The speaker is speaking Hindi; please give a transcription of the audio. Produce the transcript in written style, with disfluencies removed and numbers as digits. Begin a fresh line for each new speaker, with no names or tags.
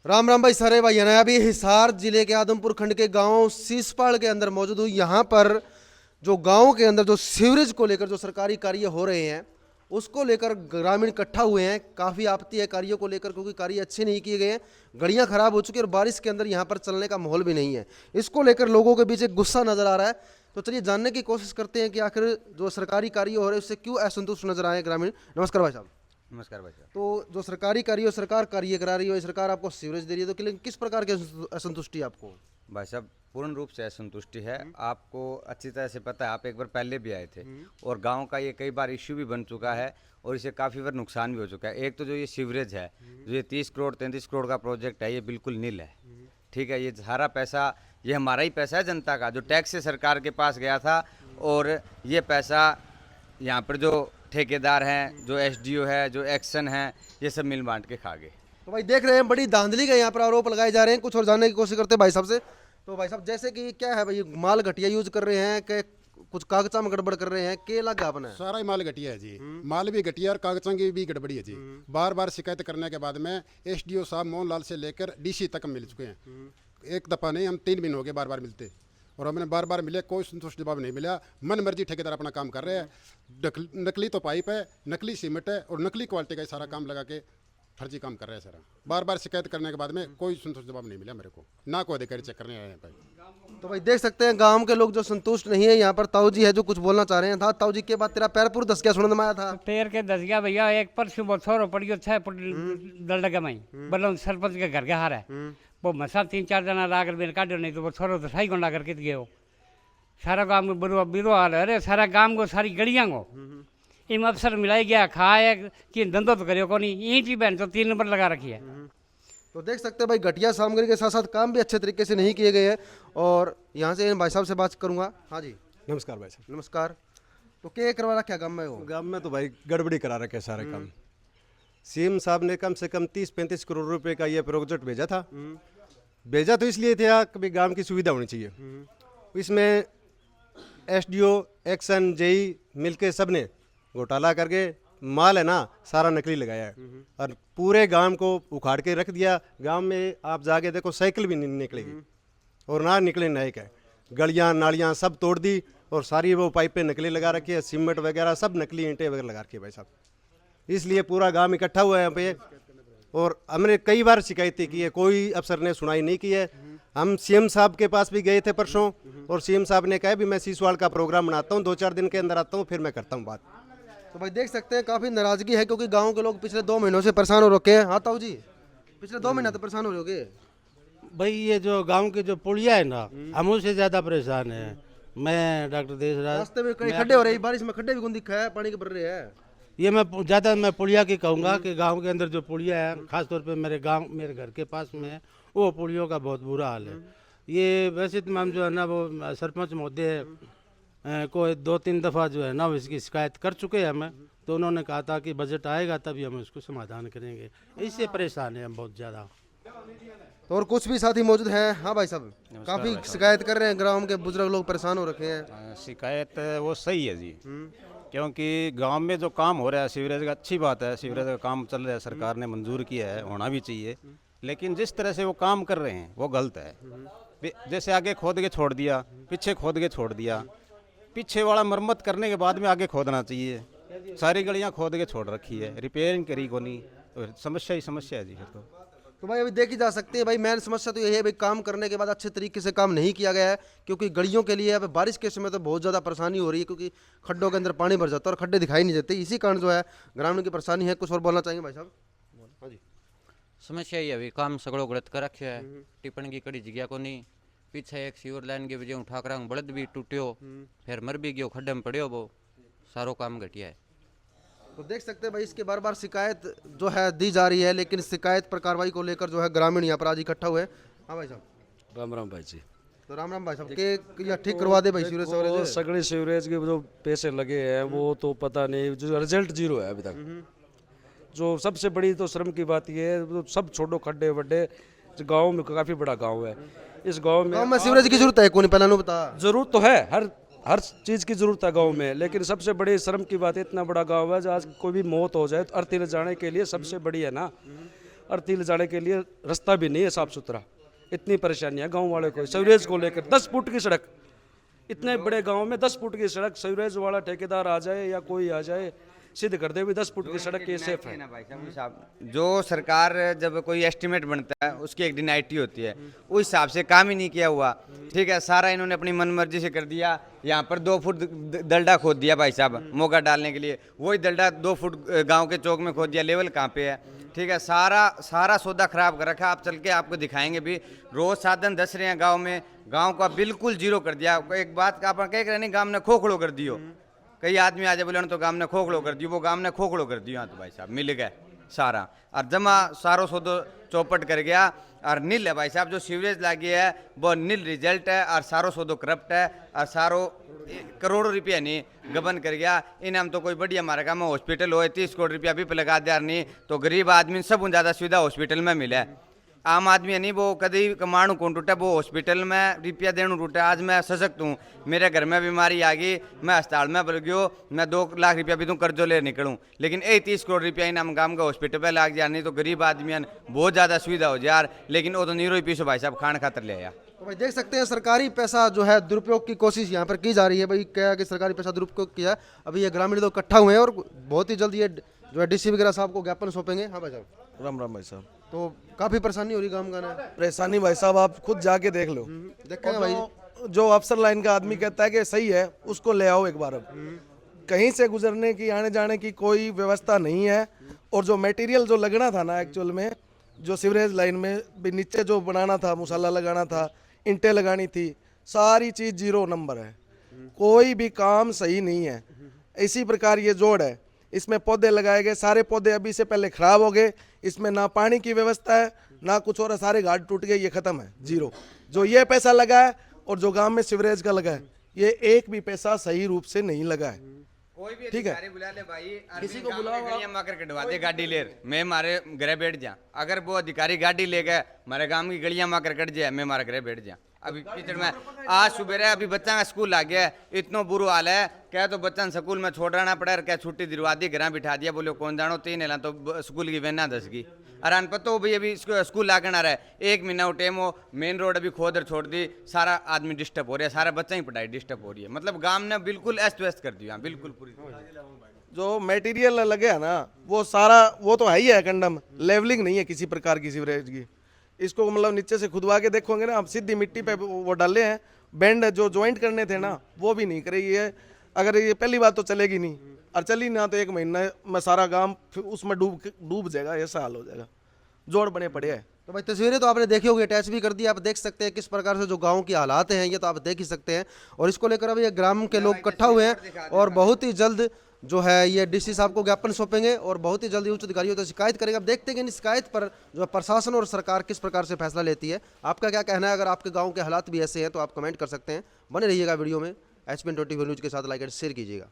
राम राम भाई सारे भाई, मैं अभी हिसार जिले के आदमपुर खंड के गांव सीसपाड़ के अंदर मौजूद हूँ। यहाँ पर जो गांव के अंदर जो सीवरेज को लेकर जो सरकारी कार्य हो रहे हैं उसको लेकर ग्रामीण इकट्ठा हुए हैं। काफ़ी आपत्ति है कार्यों को लेकर, क्योंकि कार्य अच्छे नहीं किए गए हैं, गलियां खराब हो चुकी है और बारिश के अंदर यहाँ पर चलने का माहौल भी नहीं है। इसको लेकर लोगों के बीच एक गुस्सा नजर आ रहा है। तो चलिए जानने की कोशिश करते हैं कि आखिर जो सरकारी कार्य हो रहे हैं उससे क्यों असंतुष्ट नजर आए ग्रामीण। नमस्कार भाई साहब।
नमस्कार भाई साहब।
तो जो सरकारी कार्य हो, सरकार कार्य करा रही हो, सरकार आपको सीवरेज दे रही है, तो किस प्रकार की असंतुष्टि है आपको?
भाई साहब पूर्ण रूप से असंतुष्टि है। आपको अच्छी तरह से पता है, आप एक बार पहले भी आए थे और गांव का ये कई बार इश्यू भी बन चुका है और इसे काफ़ी बार नुकसान भी हो चुका है। एक तो जो ये सीवरेज है, जो ये 30 करोड़ 33 करोड़ का प्रोजेक्ट है, ये बिल्कुल नील है। ठीक है, ये सारा पैसा ये हमारा ही पैसा है, जनता का, जो टैक्स से सरकार के पास गया था। और ये पैसा यहाँ पर जो ठेकेदार हैं, जो एसडीओ है, जो एक्शन है, ये सब मिल बांट के खा गए।
तो भाई देख रहे हैं बड़ी धांधली का यहाँ पर आरोप लगाए जा रहे हैं। कुछ और जानने की कोशिश करते हैं भाई साहब से। तो भाई साहब जैसे कि क्या है भाई, माल घटिया यूज कर रहे हैं कि कुछ कागजा में गड़बड़ कर रहे हैं, के लगा अपना है?
सारा ही माल घटिया है जी। माल भी घटिया और कागजां की भी गड़बड़ी है जी। बार बार शिकायत करने के बाद में एसडीओ साहब मोहन लाल से लेकर डीसी तक मिल चुके हैं। एक दफ़ा नहीं, हम 3 महीने हो गए बार बार मिलते और हमने बार बार मिले, कोई संतुष्ट जवाब नहीं मिला। मन मर्जी ठेकेदार अपना काम कर रहे हैं। नकली तो पाइप है, नकली सीमेंट है और नकली क्वालिटी का सारा काम लगा के फर्जी काम कर रहे हैं सर। बार बार शिकायत करने के बाद में कोई संतुष्ट जवाब नहीं मिला मेरे को, ना कोई अधिकारी चेक करने आए हैं भाई।
तो भाई देख सकते हैं गांव के लोग जो संतुष्ट नहीं है। यहाँ पर ताऊ जी है जो कुछ बोलना चाह रहे हैं। था ताऊ जी के बाद तेरा पैर पूरा दस गया, सुनने में आया था।
पैर के दस गया भैया। एक परसों बहुत छोरो पड़ियो छह दल लगा माई बल्लो सरपंच के घर के हार है वो मसा 3-4 जना लाकर मेरे काटो, नहीं तो वो छोरो तो सही गुंडा करके गए। सारा गांव में बुरा बिरो हाल है। अरे सारा गांव को, सारी गलियां को इन अफसर मिलाई गया, खाए कि धंधो तो करियो को नहीं, ईंट ही बहन तो 3 नंबर लगा रखी है।
तो देख सकते हैं भाई घटिया सामग्री के साथ साथ काम भी अच्छे तरीके से नहीं किए गए हैं। और यहाँ से इन भाई साहब से बात करूंगा। हाँ जी
नमस्कार भाई साहब।
नमस्कार। तो क्या करवा रखा गाँव में? वो
गांव में तो भाई गड़बड़ी करा रखे सारे काम। सीएम साहब ने कम से कम 30-35 करोड़ रुपए का ये प्रोजेक्ट भेजा था। भेजा तो इसलिए था कि गांव की सुविधा होनी चाहिए। इसमें एसडीओ एक्शन जेई मिलके सबने घोटाला करके माल है ना सारा नकली लगाया है और पूरे गांव को उखाड़ के रख दिया। गांव में आप जाके देखो साइकिल भी नहीं निकलेगी और ना निकले नायक है। गलियां नालियां सब तोड़ दी और सारी वो पाइपें नकली लगा रखी है, सीमेंट वगैरह सब नकली ईंटें वगैरह लगा रखी है भाई साहब। इसलिए पूरा गांव इकट्ठा हुआ है यहाँ पे और हमने कई बार शिकायतें की है, कोई अफसर ने सुनाई नहीं की है। हम सीएम साहब के पास भी गए थे परसों और सीएम साहब ने कहा भी मैं सीसवाड़ का प्रोग्राम बनाता हूँ, 2-4 दिन के अंदर आता हूँ, फिर मैं करता हूँ बात।
तो भाई देख सकते हैं काफ़ी नाराजगी है, क्योंकि गांव के लोग पिछले 2 महीनों से परेशान हो रखे हैं। हाँ ताऊ जी, पिछले 2 महीने तो परेशान हो रहे हो।
भाई ये जो गांव के जो पुलिया है ना, हम उससे ज़्यादा परेशान है। मैं डॉक्टर देशराज,
रास्ते में कई खड्डे हो रहे हैं, बारिश में खड्डे भी कौन दिखा है, पानी के भर रहे हैं।
ये मैं पुलिया की कहूँगा कि गांव के अंदर जो पुलिया है, खासतौर पे मेरे घर के पास में है, वो पुलियों का बहुत बुरा हाल है। ये वैसे तमाम जो है ना वो सरपंच महोदय को 2-3 दफ़ा जो है ना वो इसकी शिकायत कर चुके हैं हमें, तो उन्होंने कहा था कि बजट आएगा तभी हम इसको समाधान करेंगे। इससे परेशान है हम बहुत ज़्यादा।
तो और कुछ भी साथी मौजूद हैं। हाँ भाई साहब, काफ़ी शिकायत कर रहे हैं, ग्राम के बुजुर्ग लोग परेशान हो रखे हैं।
शिकायत वो सही है जी, क्योंकि गांव में जो काम हो रहा है सीवरेज का, अच्छी बात है, सीवरेज का काम चल रहा है, सरकार ने मंजूर किया है, होना भी चाहिए। लेकिन जिस तरह से वो काम कर रहे हैं वो गलत है। जैसे आगे खोद के छोड़ दिया, पीछे खोद के छोड़ दिया, पीछे वाला मरम्मत करने के बाद में आगे खोदना चाहिए। सारी गलियां खोद के छोड़ रखी है, रिपेयरिंग करी को नहीं, तो समस्या ही समस्या है जी। फिर
तो भाई अभी देखी जा सकती है भाई, मेन समस्या तो यही है भाई, काम करने के बाद अच्छे तरीके से काम नहीं किया गया है। क्योंकि गलियों के लिए अब बारिश के समय तो बहुत ज़्यादा परेशानी हो रही है, क्योंकि खड्डों के अंदर पानी भर जाता है और खड्डे दिखाई नहीं देते। इसी कारण जो है ग्रामीण की परेशानी है। कुछ और बोलना चाहिए भाई साहब? हाँ जी।
समस्या ही अभी काम सगड़ो गलत कर रखे है, टिप्पण की कड़ी जगह को नहीं। पीछे एक सीवर लाइन की वजह ठाकरा बड़द भी टूटियो, फिर मर भी गयो, खड्डे में पड़ियो, वो सारो काम घटिया है।
तो देख सकते हैं भाई, इसके बार बार शिकायत जो है दी जा रही है, लेकिन शिकायत पर कार्रवाई को लेकर जो है ग्रामीण यहाँ पर आज इकट्ठा हुए। हाँ भाई साहब।
राम राम भाई जी।
तो राम राम भाई साहब के या ठीक करवा दे भाई सीवरेज
वो सगड़ी सीवरेज के जो पैसे लगे हैं वो तो पता नहीं, जो रिजल्ट 0 है अभी तक। जो सबसे बड़ी तो शर्म की बात ये है, तो सब छोटो खड्डे वड्डे, गाँव में काफ़ी बड़ा गाँव है, इस गाँव में
सीवरेज की जरूरत है कौन पहला बता।
जरूरत तो है, हर चीज़ की ज़रूरत है गांव में, लेकिन सबसे बड़ी शर्म की बात है, इतना बड़ा गांव है, आज कोई भी मौत हो जाए तो अर्थी ले जाने के लिए सबसे बड़ी है ना
अर्थी ले जाने के लिए रास्ता भी नहीं है साफ सुथरा। इतनी परेशानियाँ गांव वाले को सीवरेज को लेकर। 10 फुट की सड़क, इतने बड़े गांव में 10 फुट की सड़क, सीवरेज वाला ठेकेदार आ जाए या कोई आ जाए सिद्ध कर दे भी 10 फुट की सड़क ये सेफ है।
ना भाई साहब, जो सरकार जब कोई एस्टिमेट बनता है उसकी एक डिनाइटी होती है, उस हिसाब से काम ही नहीं किया हुआ। ठीक है, सारा इन्होंने अपनी मनमर्जी से कर दिया। यहाँ पर 2 फुट दलडा खोद दिया भाई साहब मोगा डालने के लिए, वही दलडा 2 फुट गांव के चौक में खोद दिया। लेवल कहाँ पे है? ठीक है, सारा सौदा खराब कर रखा। आप चल के आपको दिखाएंगे भी, रोज साधन दस रहे हैं गाँव में, गाँव का बिल्कुल जीरो कर दिया। एक बात आप कह रहे नहीं, गाँव ने खोखड़ो कर दियो। कई आदमी आज बोले तो गांव ने खोखड़ो कर दियो, वो गांव ने खोखड़ो कर दियो। हाँ तो भाई साहब मिल गए सारा, और जमा सारो सौदो चौपट कर गया और नील है भाई साहब। जो सीवरेज लागी है वो नील रिजल्ट है, और सारो सौदो करप्ट है, और सारो करोड़ों रुपया नहीं गबन कर गया। इन हम तो कोई बढ़िया हमारे काम में हॉस्पिटल हो 30 करोड़ रुपया भी पे लगा दिया नहीं, तो गरीब आदमी सब ज़्यादा सुविधा हॉस्पिटल में मिले। आम आदमी है नहीं, वो कभी कमाणु कौन टूटा, वो हॉस्पिटल में रुपया देणु टूटा। आज मैं सशक्त हूँ, मेरे घर में बीमारी आ गई, मैं अस्पताल में बढ़ गयो, मैं 2 लाख रुपया भी दूँ कर्जो ले निकलूँ, लेकिन 30 करोड़ रुपया इनाम गाँव का हॉस्पिटल पे लाग जाए। नहीं तो गरीब आदमी बहुत ज़्यादा सुविधा हो जाए यार, लेकिन वो तो नीरो ही पीसो भाई साहब खान खातर ले आया।
तो भाई देख सकते हैं सरकारी पैसा जो है दुरुपयोग की कोशिश यहाँ पर की जा रही है। भाई क्या कि सरकारी पैसा दुरुपयोग किया। अभी ये ग्रामीण लोग इकट्ठा हुए हैं और बहुत ही जल्द ये जो है डीसी वगैरह साहब को ज्ञापन सौंपेंगे। हाँ भाई साहब,
राम राम भाई साहब।
तो काफ़ी परेशानी हो रही काम का ना?
परेशानी भाई साहब आप खुद जाके देख लो।
देखेंगे भाई,
जो अफसर लाइन का आदमी कहता है कि सही है, उसको ले आओ एक बार। अब कहीं से गुजरने की आने जाने की कोई व्यवस्था नहीं है। और जो मटेरियल जो लगना था ना एक्चुअल में, जो सीवरेज लाइन में भी नीचे जो बनाना था, मसाला लगाना था, इंटें लगानी थी, सारी चीज़ 0 नंबर है। कोई भी काम सही नहीं है। इसी प्रकार ये जोड़ है, इसमें पौधे लगाए गए, सारे पौधे अभी से पहले खराब हो गए। इसमें ना पानी की व्यवस्था है ना कुछ और, सारे घाट टूट गए, ये खत्म है 0। जो ये पैसा लगा है और जो गांव में सीवरेज का लगा है, ये एक भी पैसा सही रूप से नहीं लगा है।
कोई भी
ठीक है,
अधिकारी बुला ले भाई,
किसी को बुलाओ,
गलियां माकर कटवा दे गाड़ी ले, मैं मारे घरे बैठ जा। अगर वो अधिकारी गाड़ी ले गए, हमारे गांव की गलियां माकर कट जाए, मैं मारे घरे बैठ जा। अभी कीचड़ में आज सुबह अभी बच्चा का स्कूल आ गया, इतना बुरा हाल है। क्या तो बच्चा स्कूल में छोड़ना पड़ा, क्या छुट्टी दिलवा दी, घर बिठा दिया, बोलो कौन जानो 3 हेला तो स्कूल की वैन 10 की। अरान पता हो भाई अभी स्कूल लागण आ रहा है, 1 महीना टाइम हो, मेन रोड अभी खोदर छोड़ दी, सारा आदमी डिस्टर्ब हो रहा है, सारा बच्चा ही पढ़ाई डिस्टर्ब हो रही है। मतलब गांव ने बिल्कुल अस्त व्यस्त कर दिया, बिल्कुल पूरी।
जो मटेरियल लगे है ना, वो सारा वो तो है ही है कंडम, लेवलिंग नहीं है किसी प्रकार की सीवरेज की। इसको मतलब नीचे से खुदवा के देखोगे ना आप, सीधी मिट्टी पे वो डाले हैं। बेंड जो ज्वाइंट करने थे ना, वो भी नहीं करे। ये अगर ये पहली बात तो चलेगी नहीं, और चली ना तो 1 महीना में सारा गांव उसमें डूब जाएगा, ऐसा हाल हो जाएगा। जोड़ बने पड़े हैं।
तो भाई तस्वीरें तो आपने देखी होगी, अटैच भी कर दी। आप देख सकते हैं किस प्रकार से जो गांव की हालात हैं, ये तो आप देख ही सकते हैं। और इसको लेकर अभी ग्राम के लोग इकट्ठा हुए हैं और बहुत ही जल्द जो है ये डीसी साहब को ज्ञापन सौंपेंगे और बहुत ही जल्दी उच्च अधिकारियों तक शिकायत करेंगे। अब देखते हैं कि इन शिकायत पर जो है प्रशासन और सरकार किस प्रकार से फैसला लेती है। आपका क्या कहना है? अगर आपके गाँव के हालात भी ऐसे हैं तो आप कमेंट कर सकते हैं। बने रहिएगा वीडियो में। HPN24 न्यूज़ के साथ लाइक एंड शेयर कीजिएगा।